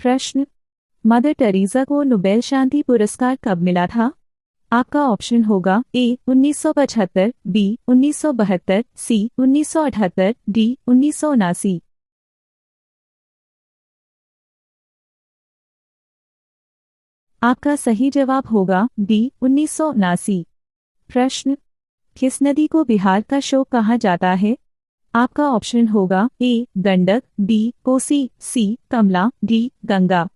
प्रश्न, mother Teresa को Nobel शांति पुरस्कार कब मिला था? आपका ऑप्शन होगा ए 1975, बी 1972, सी 1978, डी 1979। आपका सही जवाब होगा डी 1979। प्रश्न, किस नदी को बिहार का शोक कहा जाता है? आपका ऑप्शन होगा ए गंडक, बी कोसी, सी कमला, डी गंगा।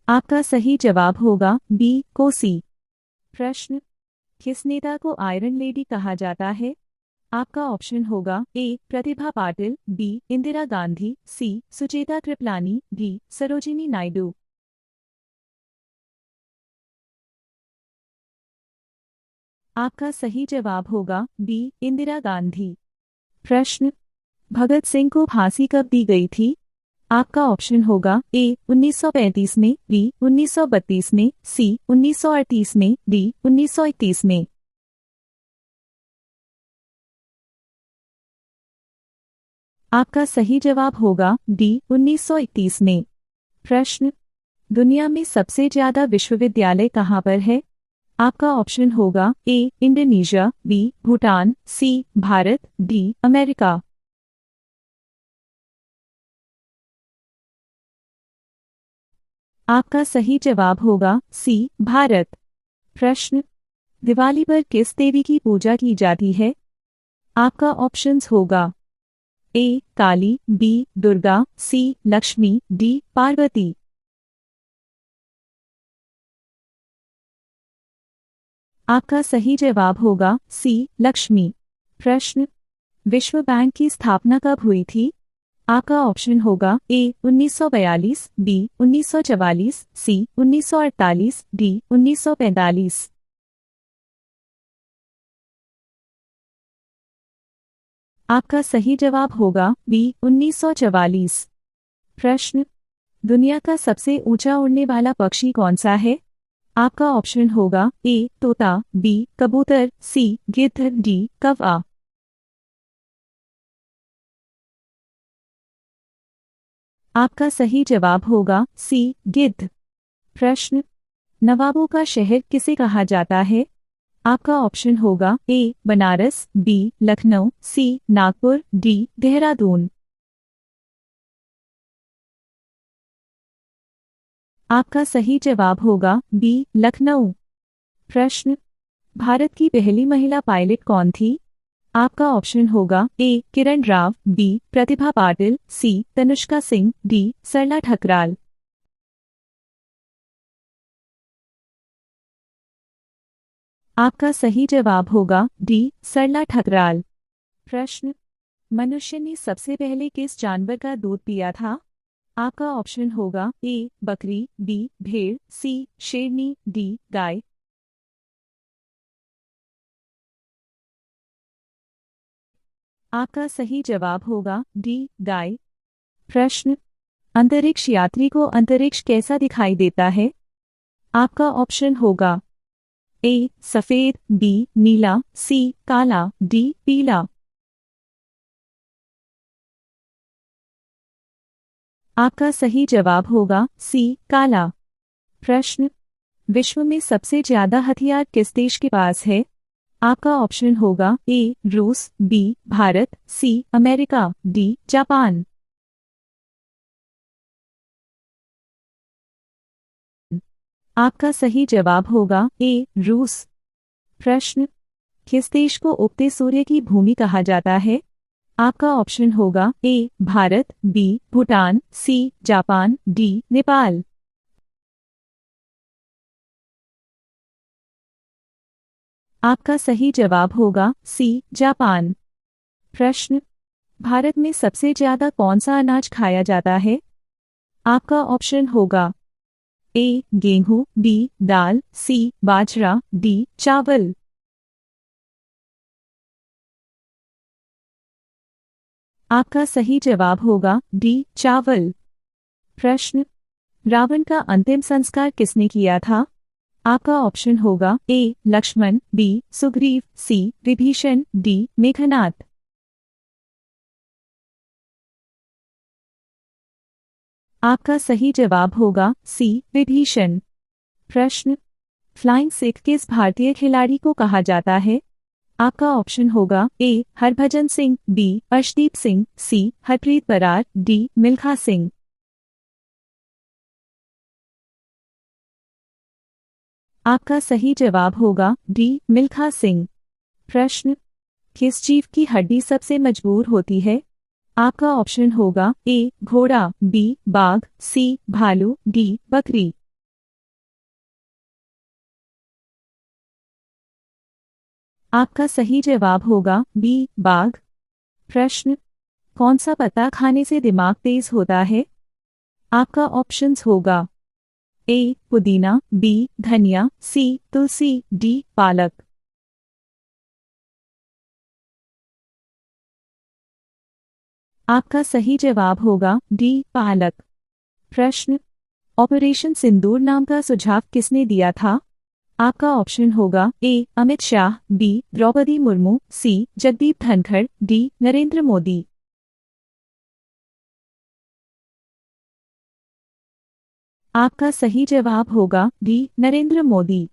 आपका सही जवाब होगा बी कोसी। प्रश्न, किस नेता को आयरन लेडी कहा जाता है? आपका ऑप्शन होगा ए प्रतिभा पाटिल, बी इंदिरा गांधी, सी सुचेता कृपलानी, डी सरोजिनी नायडू। आपका सही जवाब होगा बी इंदिरा गांधी। प्रश्न, भगत सिंह को फांसी कब दी गई थी? आपका ऑप्शन होगा ए 1935 में, बी 1932 में, सी 1938 में, डी 1931 में। आपका सही जवाब होगा डी 1931 में। प्रश्न, दुनिया में सबसे ज्यादा विश्वविद्यालय कहाँ पर है? आपका ऑप्शन होगा ए इंडोनेशिया, बी भूटान, सी भारत, डी अमेरिका। आपका सही जवाब होगा सी भारत। प्रश्न, दिवाली पर किस देवी की पूजा की जाती है? आपका ऑप्शंस होगा ए काली, बी दुर्गा, सी लक्ष्मी, डी पार्वती। आपका सही जवाब होगा सी लक्ष्मी। प्रश्न, विश्व बैंक की स्थापना कब हुई थी? आपका ऑप्शन होगा ए 1942, बी 1944, सी 1948, डी 1945। आपका सही जवाब होगा बी 1944। प्रश्न, दुनिया का सबसे ऊंचा उड़ने वाला पक्षी कौन सा है? आपका ऑप्शन होगा ए तोता, बी कबूतर, सी गिद्ध, डी कौवा। आपका सही जवाब होगा सी गिद्ध। प्रश्न, नवाबों का शहर किसे कहा जाता है? आपका ऑप्शन होगा ए बनारस, बी लखनऊ, सी नागपुर, डी देहरादून। आपका सही जवाब होगा बी लखनऊ। प्रश्न, भारत की पहली महिला पायलट कौन थी? आपका ऑप्शन होगा ए किरण राव, बी प्रतिभा पाटिल, सी तनुष्का सिंह, डी सरला ठकराल। आपका सही जवाब होगा डी सरला ठकराल। प्रश्न, मनुष्य ने सबसे पहले किस जानवर का दूध पिया था? आपका ऑप्शन होगा ए बकरी, बी भेड़, सी शेरनी, डी गाय। आपका सही जवाब होगा डी गाय। प्रश्न, अंतरिक्ष यात्री को अंतरिक्ष कैसा दिखाई देता है? आपका ऑप्शन होगा ए सफेद, बी नीला, सी काला, डी पीला। आपका सही जवाब होगा सी काला। प्रश्न, विश्व में सबसे ज्यादा हथियार किस देश के पास है? आपका ऑप्शन होगा ए रूस, B Bharat, C America, D Japan. आपका सही जवाब होगा ए रूस। प्रश्न, किस देश को उगते सूर्य की भूमि कहा जाता है? आपका ऑप्शन होगा A Bharat, B Bhutan, C Japan, D Nepal. आपका सही जवाब होगा सी जापान। प्रश्न, भारत में सबसे ज्यादा कौन सा अनाज खाया जाता है? आपका ऑप्शन होगा ए गेहूं, बी दाल, सी बाजरा, डी चावल। आपका सही जवाब होगा डी चावल। प्रश्न, रावण का अंतिम संस्कार किसने किया था? आपका ऑप्शन होगा ए लक्ष्मण, बी सुग्रीव, सी विभीषण, डी मेघनाद। आपका सही जवाब होगा सी विभीषण। प्रश्न, फ्लाइंग सिख किस भारतीय खिलाड़ी को कहा जाता है? आपका ऑप्शन होगा ए हरभजन सिंह, बी अर्शदीप सिंह, सी हरप्रीत बरार, डी मिल्खा सिंह। आपका सही जवाब होगा डी मिल्खा सिंह। प्रश्न, किस जीव की हड्डी सबसे मजबूत होती है? आपका ऑप्शन होगा ए घोड़ा, बी बाघ, सी भालू, डी बकरी। आपका सही जवाब होगा बी बाघ। प्रश्न, कौन सा पत्ता खाने से दिमाग तेज होता है? आपका ऑप्शंस होगा ए पुदीना, बी धनिया, सी तुलसी, डी पालक। आपका सही जवाब होगा डी पालक। प्रश्न, ऑपरेशन सिंदूर नाम का सुझाव किसने दिया था? आपका ऑप्शन होगा ए अमित शाह, बी द्रौपदी मुर्मू, सी जगदीप धनखड़, डी नरेंद्र मोदी। आपका सही जवाब होगा डी नरेंद्र मोदी।